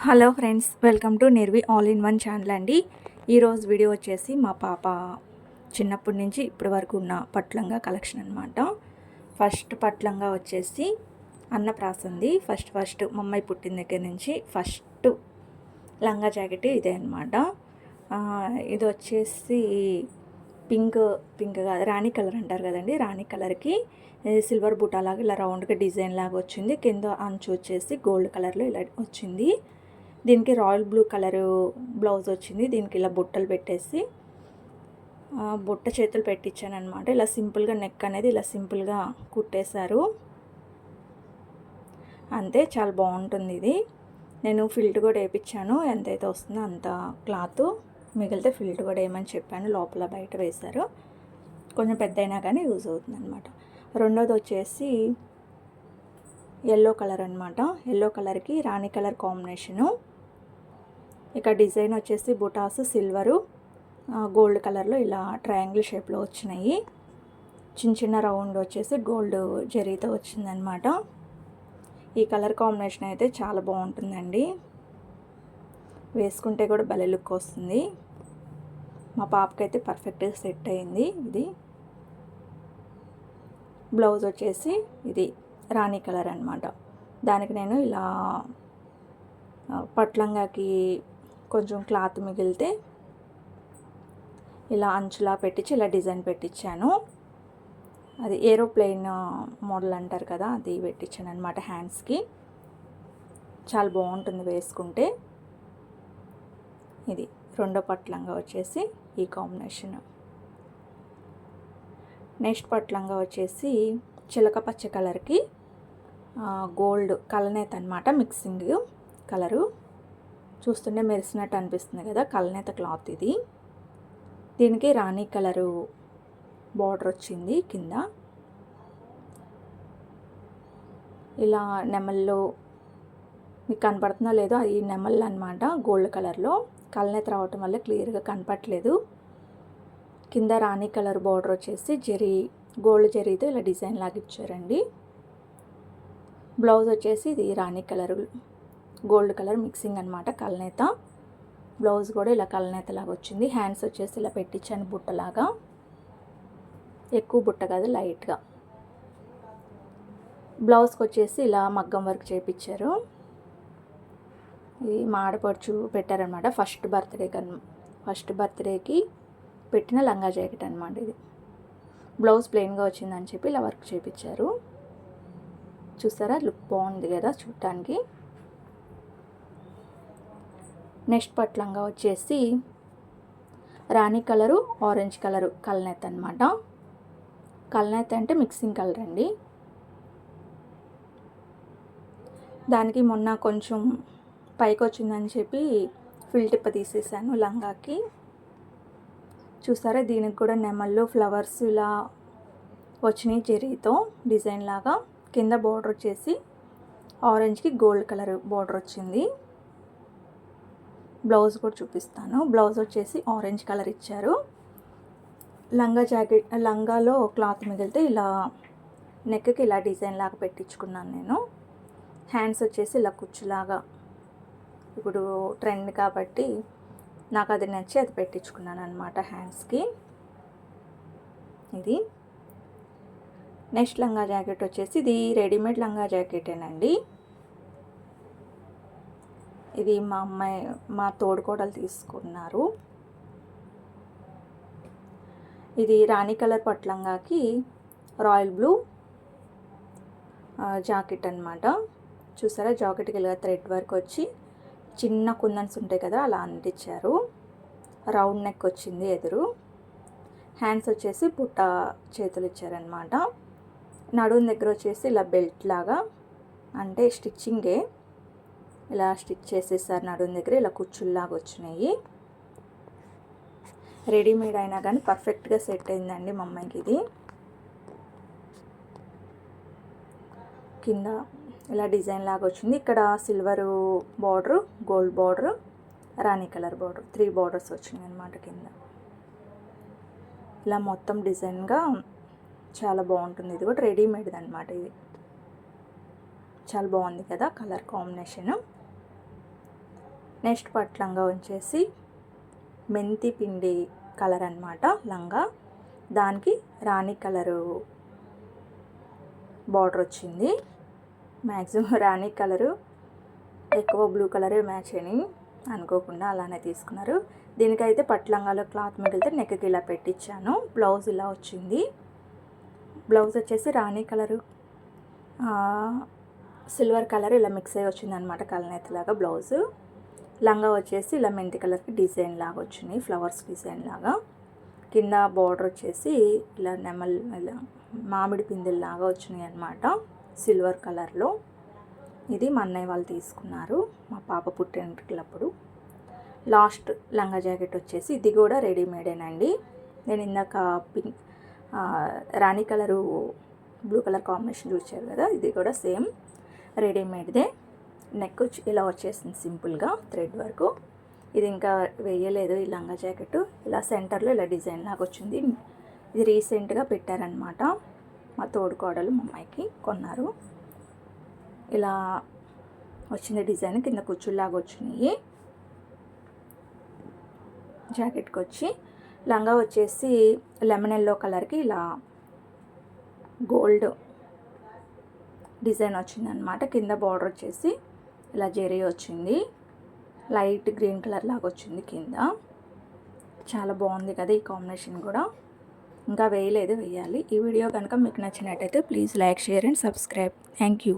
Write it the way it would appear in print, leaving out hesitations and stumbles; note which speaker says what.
Speaker 1: Hello friends, welcome to Nirvi all in one channel అండి. ఈరోజు video వచ్చేసి మా పాప చిన్నప్పటి నుంచి ఇప్పటి వరకు ఉన్న పట్లంగా కలెక్షన్ అనమాట. ఫస్ట్ పట్లంగా వచ్చేసి అన్నప్రాసంది. ఫస్ట్ మమ్మీ పుట్టిన దగ్గర నుంచి ఫస్ట్ లంగా జాకెట్ ఇదే అనమాట. ఇది వచ్చేసి పింక్ కాదు, రాణి కలర్ అంటారు కదండి. రాణి కలర్కి సిల్వర్ బూటా లాగా ఇలా రౌండ్గా డిజైన్ లాగా వచ్చింది. కింద అంచు వచ్చేసి గోల్డ్ కలర్లో ఇలా వచ్చింది. దీనికి రాయల్ బ్లూ కలరు బ్లౌజ్ వచ్చింది. దీనికి ఇలా బుట్టలు పెట్టేసి బుట్ట చేతులు పెట్టించాను అనమాట. ఇలా సింపుల్గా నెక్ అనేది ఇలా సింపుల్గా కుట్టేశారు అంతే. చాలా బాగుంటుంది ఇది. నేను ఫిల్ట్ కూడా వేయించాను. ఎంతైతే వస్తుందో అంత క్లాత్ మిగిలితే ఫిల్ట్ కూడా వేయమని చెప్పాను. లోపల బయట వేశారు. కొంచెం పెద్ద అయినా కానీ యూజ్ అవుతుంది అనమాట. రెండోది వచ్చేసి ఎల్లో కలర్ అనమాట. ఎల్లో కలర్కి రాణి కలర్ కాంబినేషను. ఇక డిజైన్ వచ్చేసి బుటాస్ సిల్వరు గోల్డ్ కలర్లో ఇలా ట్రయాంగిల్ షేప్లో వచ్చినాయి. చిన్న రౌండ్ వచ్చేసి గోల్డ్ జరీతో వచ్చిందనమాట. ఈ కలర్ కాంబినేషన్ అయితే చాలా బాగుంటుందండి. వేసుకుంటే కూడా భలే లుక్ వస్తుంది. మా పాపకైతే పర్ఫెక్ట్గా సెట్ అయింది. ఇది బ్లౌజ్ వచ్చేసి ఇది రాణి కలర్ అనమాట. దానికి నేను ఇలా పట్లంగాకి కొంచెం క్లాత్ మిగిలితే ఇలా అంచులా పెట్టించి ఇలా డిజైన్ పెట్టించాను. అది ఏరోప్లేన్ మోడల్ అంటారు కదా, అది పెట్టించాను అనమాట హ్యాండ్స్కి. చాలా బాగుంటుంది వేసుకుంటే. ఇది రెండో పట్లంగా వచ్చేసి ఈ కాంబినేషన్. నెక్స్ట్ పట్లంగా వచ్చేసి చిలక పచ్చ కలర్కి గోల్డ్ కలనేత అనమాట. మిక్సింగ్ కలరు చూస్తుంటే మెరిసినట్టు అనిపిస్తుంది కదా, కలనేత క్లాత్ ఇది. దీనికి రాణి కలరు బార్డర్ వచ్చింది కింద. ఇలా నెమల్లో మీకు కనపడుతుందో లేదో, ఈ నెమళ్ళు అనమాట గోల్డ్ కలర్లో. కలనేత రావటం వల్ల క్లియర్గా కనపట్లేదు. కింద రాణి కలర్ బార్డర్ వచ్చేసి గోల్డ్ జరీతో ఇలా డిజైన్ లాగా ఇచ్చారండి. బ్లౌజ్ వచ్చేసి ఇది రాణి కలర్ గోల్డ్ కలర్ మిక్సింగ్ అనమాట, కలనేత. బ్లౌజ్ కూడా ఇలా కలనేత లాగా వచ్చింది. హ్యాండ్స్ వచ్చేసి ఇలా పెట్టించాను బుట్టలాగా. ఎక్కువ బుట్ట కాదు, లైట్గా. బ్లౌజ్కి వచ్చేసి ఇలా మగ్గం వర్క్ చేయించారు. ఇది మా ఆడపడుచు పెట్టారనమాట. ఫస్ట్ బర్త్డేకి పెట్టిన లంగా జాకెట్ అనమాట ఇది. బ్లౌజ్ ప్లెయిన్గా వచ్చిందని చెప్పి ఇలా వర్క్ చేయించారు. చూసారా, లుక్ బాగుంది కదా చూడటానికి. నెక్స్ట్ పట్లంగా వచ్చేసి రాణి కలరు ఆరెంజ్ కలరు కలనేత అనమాట. కలనేత అంటే మిక్సింగ్ కలర్ అండి. దానికి మొన్న కొంచెం పైకి వచ్చిందని చెప్పి ఫిల్ టిప్ తీసేసాను లంగాకి. చూసారా, దీనికి కూడా నెమళ్ళు ఫ్లవర్స్ ఇలా వచ్చినాయి జరీతో డిజైన్ లాగా. కింద బార్డర్ వచ్చేసి ఆరెంజ్కి గోల్డ్ కలర్ బార్డర్ వచ్చింది. బ్లౌజ్ కూడా చూపిస్తాను. బ్లౌజ్ వచ్చేసి ఆరెంజ్ కలర్ ఇచ్చారు. లంగాలో క్లాత్ మిగిలితే ఇలా నెక్కి ఇలా డిజైన్ లాగా పెట్టించుకున్నాను నేను. హ్యాండ్స్ వచ్చేసి ఇలా కుచ్చులాగా, ఇప్పుడు ట్రెండ్ కాబట్టి నాకు అది నచ్చి అది పెట్టించుకున్నాను అనమాట హ్యాండ్స్కి. ఇది నెక్స్ట్ లంగా జాకెట్ వచ్చేసి ఇది రెడీమేడ్ లంగా జాకెటేనండి. ఇది మా తోడుకోడలు తీసుకున్నారు. ఇది రాణి కలర్ పట్లంగాకి రాయల్ బ్లూ జాకెట్ అనమాట. చూసారా, జాకెట్కి ఇలా థ్రెడ్ వర్క్ వచ్చి చిన్న కుందన్స్ ఉంటాయి కదా, అలా అంటించారు. రౌండ్ నెక్ వచ్చింది ఎదురు. హ్యాండ్స్ వచ్చేసి బుట్ట చేతులు ఇచ్చారనమాట. నడుము దగ్గర వచ్చేసి ఇలా బెల్ట్ లాగా, అంటే స్టిచ్చింగే ఇలా స్టిచ్ చేసేసారు. నడుము దగ్గర ఇలా కుచ్చుల్లాగా వచ్చినాయి. రెడీమేడ్ అయినా కానీ పర్ఫెక్ట్గా సెట్ అయిందండి మా అమ్మాయికి ఇది. కింద ఇలా డిజైన్ లాగా వచ్చింది. ఇక్కడ సిల్వరు బార్డరు, గోల్డ్ బార్డరు, రాణి కలర్ బార్డర్, 3 బార్డర్స్ వచ్చినాయి అనమాట కింద. ఇలా మొత్తం డిజైన్గా చాలా బాగుంటుంది. ఇది కూడా రెడీమేడ్ అనమాట. ఇది చాలా బాగుంది కదా కలర్ కాంబినేషన్. నెక్స్ట్ పట్టు లంగా వచ్చేసి మెంతి పిండి కలర్ అన్నమాట లంగా, దానికి రాణి కలరు బార్డర్ వచ్చింది. మ్యాక్సిమం రాణి కలరు ఎక్కువ బ్లూ కలరే మ్యాచ్ అని అనుకోకుండా అలానే తీసుకున్నారు. దీనికైతే పట్టు లంగాలో క్లాత్ మిగిలితే నెక్కి ఇలా పెట్టించాను. బ్లౌజ్ ఇలా వచ్చింది. బ్లౌజ్ వచ్చేసి రాణి కలరు సిల్వర్ కలర్ ఇలా మిక్స్ అయ్యి వచ్చింది అనమాట, కలనేతలాగా. బ్లౌజు లంగా వచ్చేసి ఇలా మెంతి కలర్కి డిజైన్ లాగా వచ్చినాయి, ఫ్లవర్స్ డిజైన్ లాగా. కింద బార్డర్ వచ్చేసి ఇలా నెమల్ ఇలా మామిడి పిందెల్లాగా వచ్చినాయి అనమాట, సిల్వర్ కలర్లో. ఇది మా అన్నయ్య వాళ్ళు తీసుకున్నారు మా పాప పుట్టినప్పుడు. లాస్ట్ లంగా జాకెట్ వచ్చేసి ఇది కూడా రెడీమేడేనండి. నేను ఇందాక పింక్ రాణి కలరు బ్లూ కలర్ కాంబినేషన్ చూసారు కదా, ఇది కూడా సేమ్ రెడీమేడ్దే. నెక్ ఇలా వచ్చేసింది సింపుల్గా థ్రెడ్ వరకు. ఇది ఇంకా వేయలేదు ఈ లంగా జాకెట్. ఇలా సెంటర్లో ఇలా డిజైన్ లాగా వచ్చింది. ఇది రీసెంట్గా పెట్టారనమాట, మా తోడుకోడలు మా అమ్మాయికి కొన్నారు. ఇలా వచ్చింది డిజైన్, కింద కుచ్చుల్లాగా వచ్చినాయి. జాకెట్కి వచ్చి లంగా వచ్చేసి లెమన్ ఎల్లో కలర్కి ఇలా గోల్డ్ డిజైన్ వచ్చిందనమాట. కింద బార్డర్ వచ్చేసి ఇలా జెరీ వచ్చింది, లైట్ గ్రీన్ కలర్ లాగా వచ్చింది కింద. చాలా బాగుంది కదా ఈ కాంబినేషన్ కూడా. ఇంకా వేయలేదు, వేయాలి. ఈ వీడియో కనుక మీకు నచ్చినట్టయితే please like, share and subscribe. Thank you.